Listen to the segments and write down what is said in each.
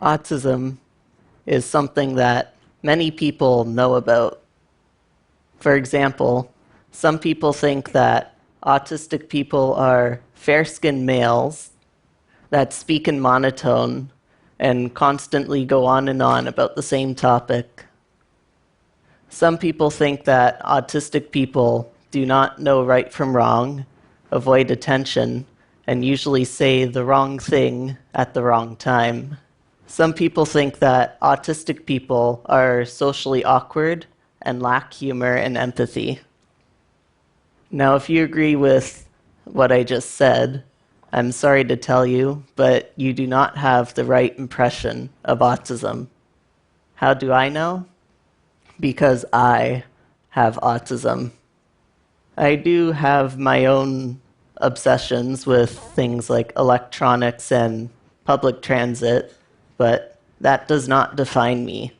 Autism is something that many people know about. For example, some people think that autistic people are fair-skinned males that speak in monotone and constantly go on and on about the same topic. Some people think that autistic people do not know right from wrong, avoid attention, and usually say the wrong thing at the wrong time. Some people think that autistic people are socially awkward and lack humor and empathy. Now, if you agree with what I just said, I'm sorry to tell you, but you do not have the right impression of autism. How do I know? Because I have autism. I do have my own obsessions with things like electronics and public transit, but that does not define me.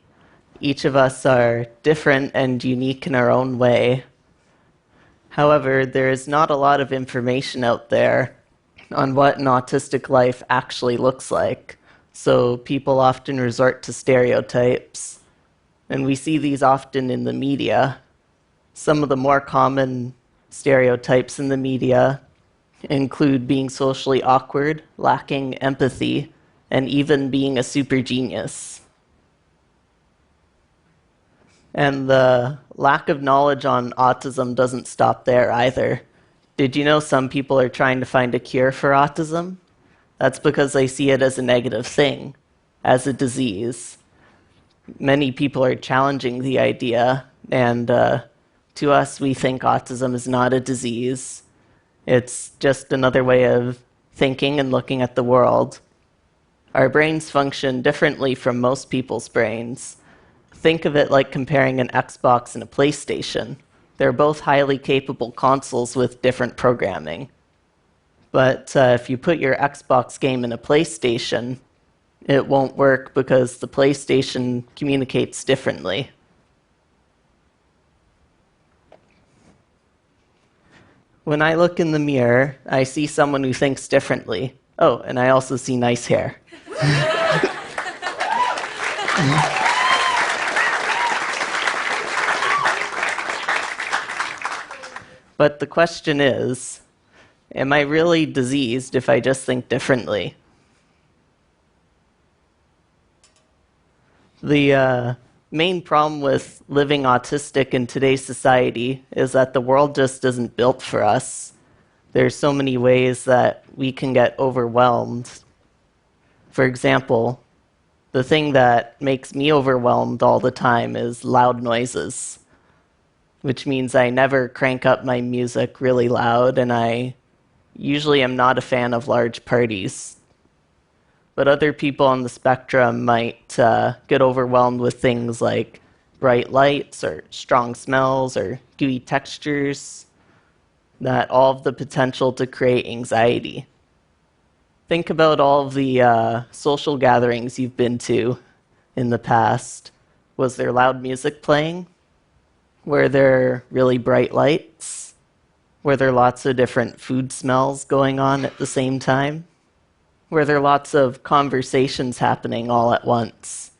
Each of us are different and unique in our own way. However, there is not a lot of information out there on what an autistic life actually looks like, so people often resort to stereotypes. And we see these often in the media. Some of the more common stereotypes in the media include being socially awkward, lacking empathy, and even being a super genius. And the lack of knowledge on autism doesn't stop there either. Did you know some people are trying to find a cure for autism? That's because they see it as a negative thing, as a disease. Many people are challenging the idea, and to us, we think autism is not a disease. It's just another way of thinking and looking at the world. Our brains function differently from most people's brains. Think of it like comparing an Xbox and a PlayStation. They're both highly capable consoles with different programming. But if you put your Xbox game in a PlayStation, it won't work because the PlayStation communicates differently. When I look in the mirror, I see someone who thinks differently. Oh, and I also see nice hair. But the question is, am I really diseased if I just think differently? The main problem with living autistic in today's society is that the world just isn't built for us. There's so many ways that we can get overwhelmed. For example, the thing that makes me overwhelmed all the time is loud noises, which means I never crank up my music really loud, and I usually am not a fan of large parties. But other people on the spectrum might get overwhelmed with things like bright lights or strong smells or gooey textures that all have the potential to create anxiety. Think about all of the social gatherings you've been to in the past. Was there loud music playing? Were there really bright lights? Were there lots of different food smells going on at the same time? Were there lots of conversations happening all at once?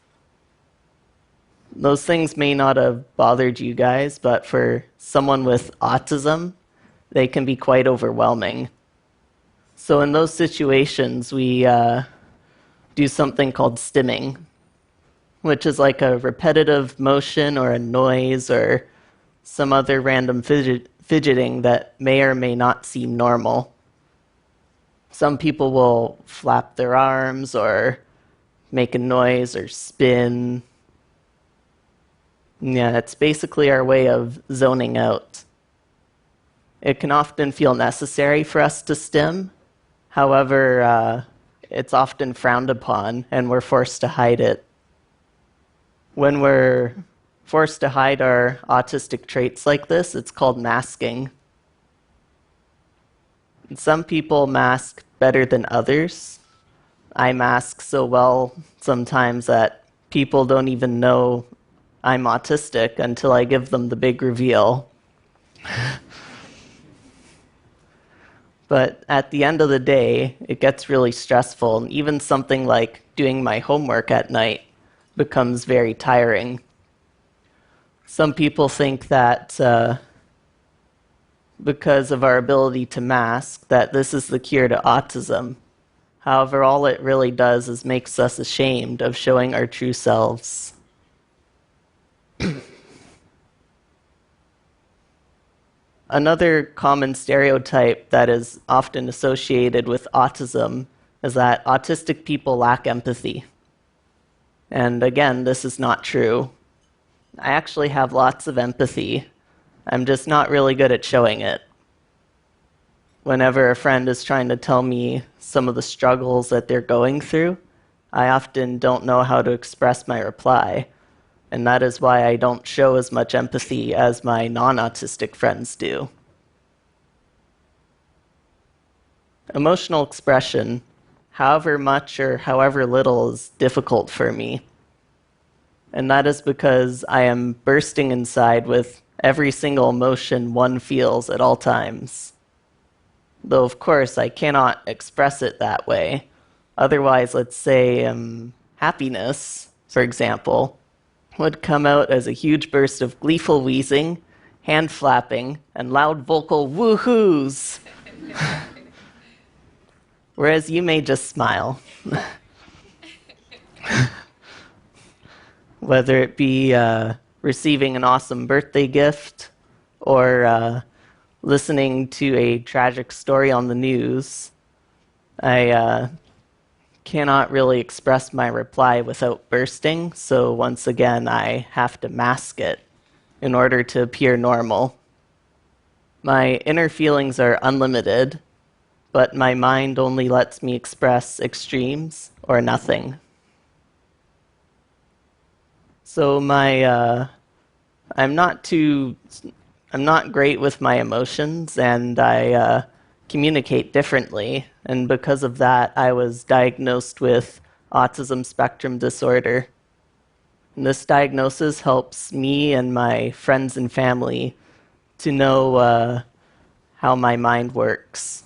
Those things may not have bothered you guys, but for someone with autism, they can be quite overwhelming. So in those situations, we do something called stimming, which is like a repetitive motion or a noise or some other random fidgeting that may or may not seem normal. Some people will flap their arms or make a noise or spin. Yeah, it's basically our way of zoning out. It can often feel necessary for us to stim. However, it's often frowned upon and we're forced to hide it. When we're forced to hide our autistic traits like this, it's called masking. And some people mask better than others. I mask so well sometimes that people don't even know I'm autistic until I give them the big reveal. But at the end of the day, it gets really stressful, and even something like doing my homework at night becomes very tiring. Some people think that because of our ability to mask, that this is the cure to autism. However, all it really does is makes us ashamed of showing our true selves. Another common stereotype that is often associated with autism is that autistic people lack empathy. And again, this is not true. I actually have lots of empathy. I'm just not really good at showing it. Whenever a friend is trying to tell me some of the struggles that they're going through, I often don't know how to express my reply. And that is why I don't show as much empathy as my non-autistic friends do. Emotional expression, however much or however little, is difficult for me. And that is because I am bursting inside with every single emotion one feels at all times. Though, of course, I cannot express it that way. Otherwise, let's say happiness, for example, would come out as a huge burst of gleeful wheezing, hand flapping, and loud vocal woohoos. Whereas you may just smile. Whether it be receiving an awesome birthday gift or listening to a tragic story on the news, I cannot really express my reply without bursting, so once again I have to mask it in order to appear normal. My inner feelings are unlimited, but my mind only lets me express extremes or nothing. So I'm not great with my emotions, and I communicate differently. And because of that, I was diagnosed with autism spectrum disorder. And this diagnosis helps me and my friends and family to know how my mind works.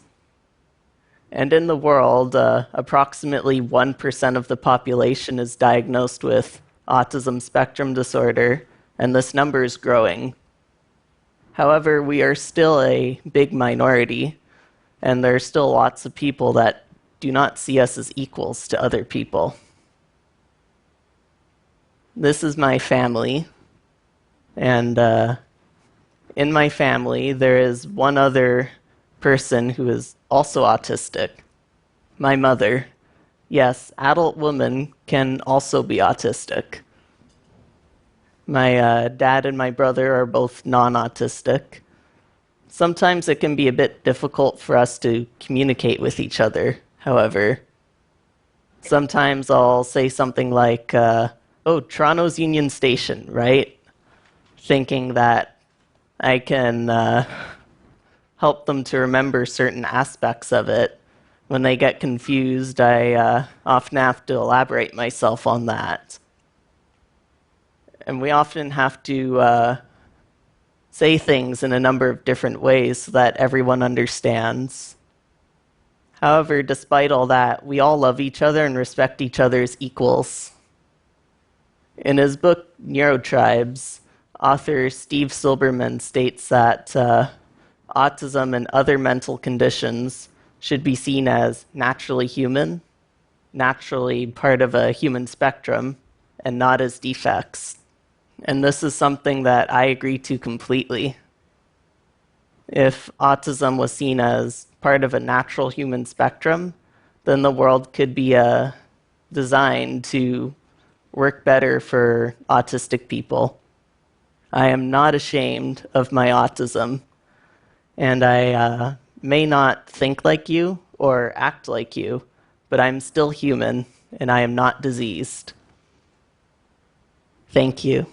And in the world, approximately 1% of the population is diagnosed with autism spectrum disorder, and this number is growing. However, we are still a big minority, and there are still lots of people that do not see us as equals to other people. This is my family, and in my family, there is one other person who is also autistic. My mother. Yes, adult women can also be autistic. My dad and my brother are both non-autistic. Sometimes it can be a bit difficult for us to communicate with each other, however. Sometimes I'll say something like, oh, Toronto's Union Station, right? Thinking that I can help them to remember certain aspects of it. When they get confused, I often have to elaborate myself on that. And we often have to say things in a number of different ways so that everyone understands. However, despite all that, we all love each other and respect each other as equals. In his book, Neurotribes, author Steve Silberman states that autism and other mental conditions should be seen as naturally human, naturally part of a human spectrum, and not as defects. And this is something that I agree to completely. If autism was seen as part of a natural human spectrum, then the world could be designed to work better for autistic people. I am not ashamed of my autism, and I may not think like you or act like you, but I'm still human, and I am not diseased. Thank you.